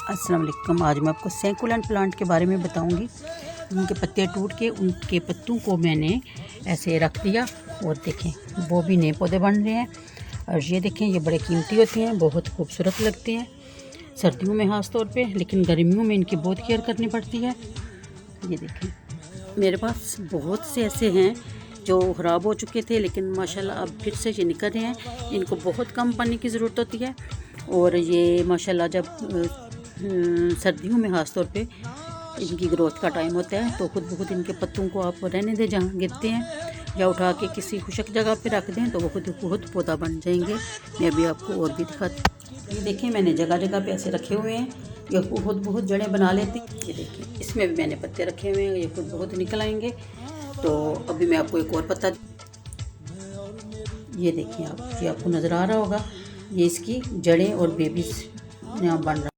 अस्सलाम वालेकुम। आज मैं आपको सैकुलेंट प्लांट के बारे में बताऊंगी। उनके पत्ते टूट के उनके पत्तों को मैंने ऐसे रख दिया और देखें वो भी नए पौधे बन रहे हैं। और ये देखें ये बड़े कीमती होते हैं, बहुत खूबसूरत लगते हैं सर्दियों में ख़ास तौर पे, लेकिन गर्मियों में इनकी बहुत केयर करनी पड़ती है। ये देखें मेरे पास बहुत से ऐसे हैं जो ख़राब हो चुके थे, लेकिन माशाल्लाह अब फिर से ये निकल रहे हैं। इनको बहुत कम पानी की ज़रूरत होती है और ये माशाल्लाह जब सर्दियों में ख़ास तौर पे इनकी ग्रोथ का टाइम होता है तो खुद ब खुद इनके पत्तों को आप रहने दें जहाँ गिरते हैं, या उठा के किसी खुशक जगह पे रख दें तो वो खुद बहुत पौधा बन जाएंगे। मैं अभी आपको और भी दिखाती हूँ। ये देखें मैंने जगह जगह पे ऐसे रखे हुए हैं, ये खुद बहुत जड़ें बना लेते हैं। ये देखें इसमें भी मैंने पत्ते रखे हुए हैं, ये खुद बहुत निकल आएंगे। तो अभी मैं आपको एक और पत्ता, ये देखिए आप, ये आपको नज़र आ रहा होगा, ये इसकी जड़ें और बेबीज यहाँ बन रहा है।